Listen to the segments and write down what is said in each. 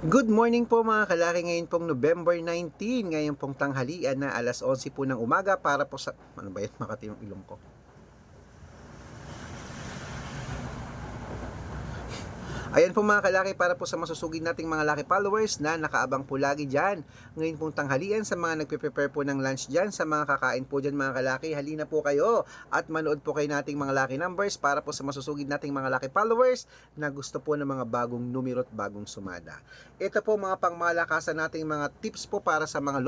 Good morning po mga kalaki, ngayon pong November 19, ngayon pong tanghalian na alas 11 po ng umaga para po sa, ano ba yan, Makati yung ilong ko. Ayan po mga kalaki, para po sa masusugid nating mga laki followers na nakaabang po lagi dyan. Ngayon pong tanghalian sa mga nagpe-prepare po ng lunch dyan, sa mga kakain po dyan mga kalaki, halina po kayo at manood po kayo nating mga lucky numbers para po sa masusugid nating mga laki followers na gusto po ng mga bagong numero at bagong sumada. Ito po mga pangmalakasan nating mga tips po para sa mga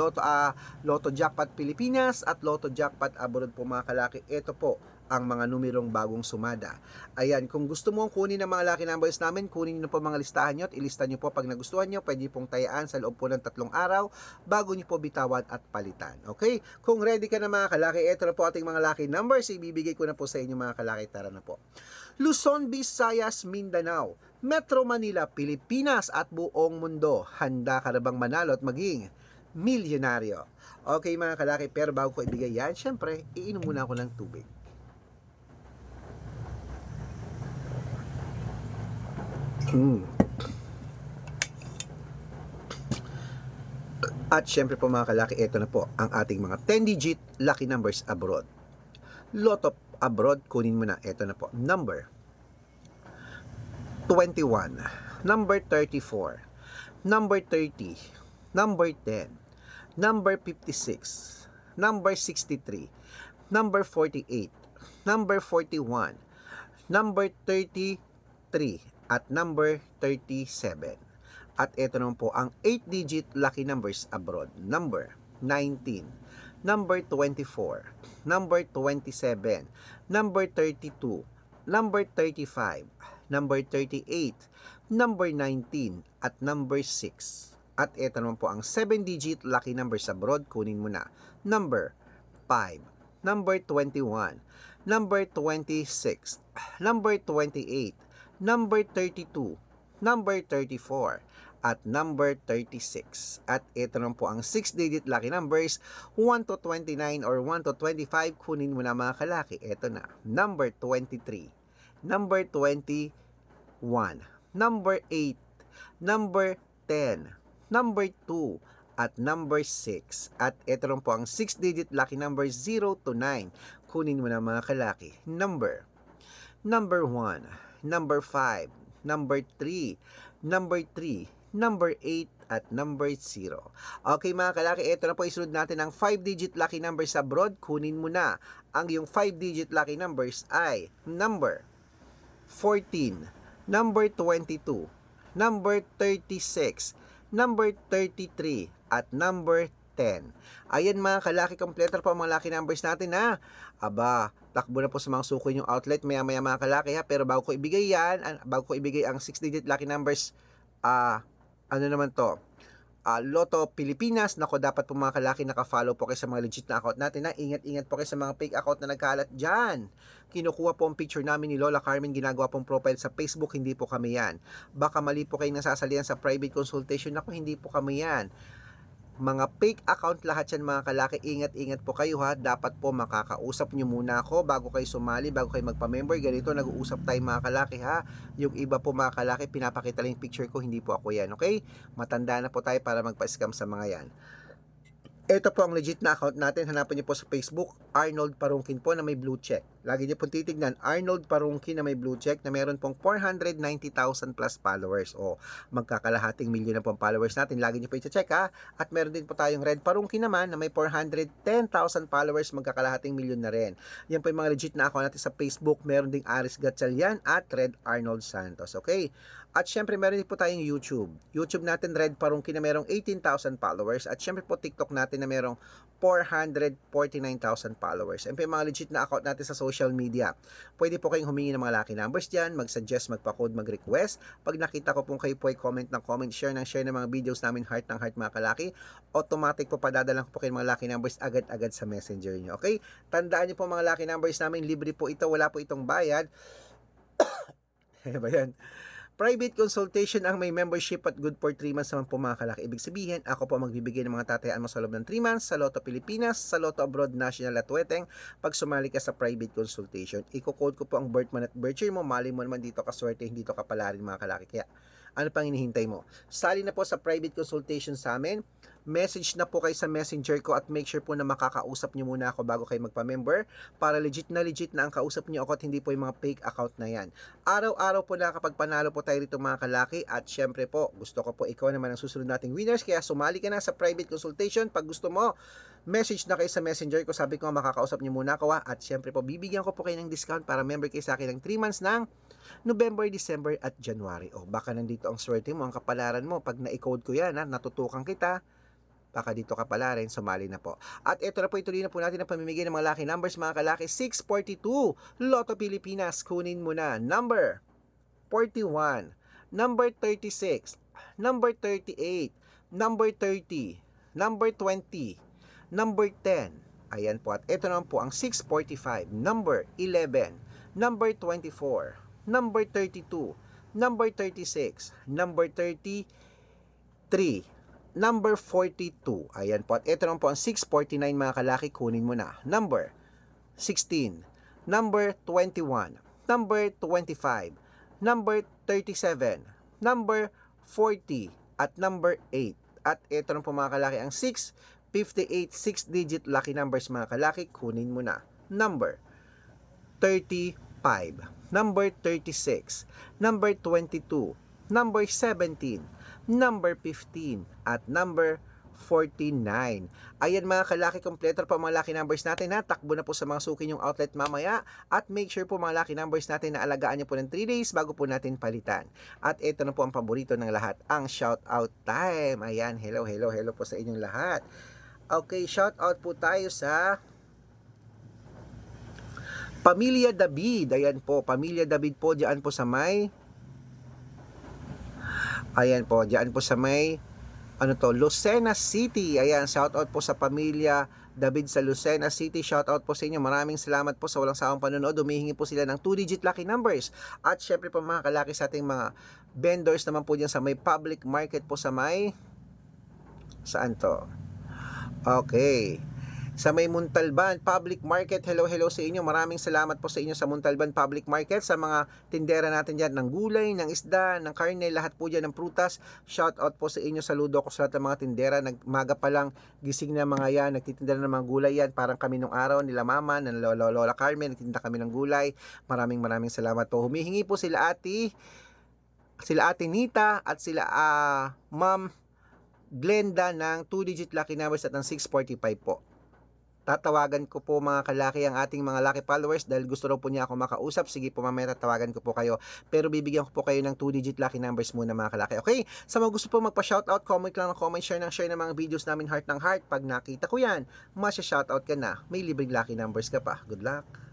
Lotto Jackpot Pilipinas at Lotto Jackpot Abroad po mga kalaki. Ito po ang mga numerong bagong sumada. Ayan, kung gusto mo kunin ang mga lucky numbers namin, kunin nyo po mga listahan nyo at ilista nyo po pag nagustuhan nyo, pwede pong tayaan sa loob po ng 3 araw bago nyo po bitawan at palitan. Okay? Kung ready ka na mga kalaki, ito na po ating mga lucky numbers, ibibigay ko na po sa inyo mga kalaki, tara na po. Luzon, Visayas, Mindanao, Metro Manila, Pilipinas at buong mundo, handa ka na bang manalo at maging milyonaryo? Okay mga kalaki, pero bago ko ibigay yan, syempre, iinom muna ako ng tubig. At syempre po mga kalaki, ito na po ang ating mga 10-digit lucky numbers abroad. Lotto abroad, kunin mo na. Ito na po. Number 21, number 34, number 30, number 10, number 56, number 63, number 48, number 41, number 33, at number 37. At ito naman po ang 8-digit lucky numbers abroad. Number 19, number 24, number 27, number 32, number 35, number 38, number 19, at number 6. At ito naman po ang 7-digit lucky numbers abroad. Kunin mo na. Number 5, number 21, number 26, number 28, number 32, number 34, at number 36. At ito naman po ang 6-digit lucky numbers, 1 to 29 or 1 to 25. Kunin mo na mga kalaki. Ito na. Number 23, number 21, number 8, number 10, number 2, at number 6. At ito naman po ang 6-digit lucky numbers, 0 to 9. Kunin mo na mga kalaki. Number 1, number 5, number 3, number 3, number 8, at number 0. Okay mga kalaki, ito na po isunod natin ang 5-digit lucky numbers abroad. Kunin mo na. Ang yung 5-digit lucky numbers ay number 14, number 22, number 36, number 33, at number 10. Ayan mga kalaki, kompleto po ang mga lucky numbers natin ha. Aba, takbo na po sa mga suko yung outlet maya mga kalaki ha. Pero bago ko ibigay yan, bago ko ibigay ang 6-digit lucky numbers, ano naman to? Lotto Pilipinas, nako dapat po mga kalaki naka-follow po kayo sa mga legit na account natin na ingat-ingat po kayo sa mga fake account na nagkalat dyan. Kinukuha po ang picture namin ni Lola Carmen, ginagawa pong profile sa Facebook, hindi po kami yan. Baka mali po kayong nasasalihan sa private consultation, nako hindi po kami yan. Mga fake account lahat yan mga kalaki, ingat-ingat po kayo ha. Dapat po makakausap nyo muna ako bago kayo sumali, bago kayo magpa-member. Ganito, nag-uusap tayo mga kalaki ha. Yung iba po mga kalaki, pinapakita lang yung picture ko, hindi po ako yan, okay? Matanda na po tayo para magpa-scam sa mga yan. Ito po ang legit na account natin. Hanapin niyo po sa Facebook, Arnold Parungkin po na may blue check. Lagi niyo pong titignan, Arnold Parungkin na may blue check na meron pong 490,000 plus followers. O, magkakalahating milyon na pong followers natin. Lagi niyo po i-check ha. At meron din po tayong Red Parungkin naman na may 410,000 followers, magkakalahating milyon na rin. Yan po yung mga legit na account natin sa Facebook. Meron ding Aris Gatchalian at Red Arnold Santos. Okay? At syempre meron din po tayong YouTube. YouTube natin, Red Parungkin na merong 18,000 followers. At syempre po TikTok natin na merong 449,000 followers. And po yung mga legit na account natin sa social media. Pwede po kayong humingi ng mga lucky numbers dyan, mag-suggest, magpa-code, mag-request. Pag nakita ko pong kayo po ay comment ng comment, share ng mga videos namin, heart ng heart mga kalaki, automatic po padadalang po kayo mga lucky numbers agad-agad sa messenger nyo. Okay? Tandaan nyo po mga lucky numbers namin, libre po ito, wala po itong bayad. Ba yan? Private consultation ang may membership at good for 3 months naman po mga kalaki. Ibig sabihin, ako po magbibigay ng mga tatayaan mo sa loob ng 3 months sa Lotto Pilipinas, sa Lotto Abroad National at Weteng pag sumali ka sa private consultation. Iko-code ko po ang birth month at birth year mo. Mali mo naman dito kaswerte, hindi to kapala rin mga kalaki. Kaya Ano pang hinihintay mo? Sali na po sa private consultation sa amin. Message na po kayo sa messenger ko at make sure po na makakausap nyo muna ako bago kayo magpa-member para legit na ang kausap nyo ako at hindi po yung mga fake account na yan. Araw-araw po nakakapagpanalo po tayo rito mga kalaki at syempre po gusto ko po ikaw naman ang susunod nating winners kaya sumali ka na sa private consultation pag gusto mo. Message na kayo sa messenger ko, sabi ko makakausap nyo muna ako at syempre po bibigyan ko po kayo ng discount para member kayo sa akin ng 3 months ng November, December at January. O baka nandito ang swerte mo, ang kapalaran mo pag na-code ko yan, natutukan kita. Baka dito ka pala rin, sumali na po. At ito na po, ituloy na po natin ang pamimigay ng mga lucky numbers mga kalaki. 642, Lotto Pilipinas, kunin mo na. Number 41, number 36, number 38, number 30, number 20, number 10. Ayan po, at ito naman po ang 645, number 11, number 24, number 32, number 36, number 33, number 42. Ayan po. At ito naman po ang 649 mga kalaki. Kunin mo na. Number 16. Number 21. Number 25. Number 37. Number 40. At number 8. At ito naman po mga kalaki ang 658 6-digit lucky numbers mga kalaki. Kunin mo na. Number 35. Number 36. Number 22. Number 17, number 15, at number 49. Ayan mga kalaki, kompleto pa mga lucky numbers natin ha. Takbo na po sa mga suki yung outlet mamaya. At make sure po mga lucky numbers natin na alagaan nyo po ng 3 days bago po natin palitan. At ito na po ang paborito ng lahat, ang shout out time. Ayan, hello po sa inyong lahat. Okay, shout out po tayo sa Pamilya David. Ayan po, Pamilya David po, diyan po sa may Lucena City. Ayan, shout out po sa Pamilya David sa Lucena City. Shout out po sa inyo. Maraming salamat po sa walang sawang panonood. Humihingi po sila ng 2-digit lucky numbers. At syempre po mga kalaki sa ating mga vendors naman po dyan sa may public market po sa may saan to? Okay. Sa may Muntalban Public Market, hello sa inyo. Maraming salamat po sa inyo sa Muntalban Public Market, sa mga tindera natin dyan ng gulay, ng isda, ng karne, lahat po dyan ng prutas. Shout out po sa inyo, saludo ko sa lahat ng mga tindera. Nagmaga pa lang, gising na mga yan, nagtitinda ng mga gulay yan, parang kami nung araw nila mama, ng Lola Carmen, nagtitinda kami ng gulay. Maraming salamat po. Humihingi po sila ate Nita at sila Ma'am Glenda ng 2-digit lucky numbers at ng 645 po. Tatawagan ko po mga kalaki ang ating mga lucky followers dahil gusto raw po niya ako makausap. Sige po mamaya tatawagan ko po kayo. Pero bibigyan ko po kayo ng 2-digit lucky numbers muna mga kalaki. Okay? Sa mga gusto po magpa-shoutout, comment lang ng comment, share ng mga videos namin heart ng heart. Pag nakita ko yan, masya-shoutout ka na. May libreng lucky numbers ka pa. Good luck!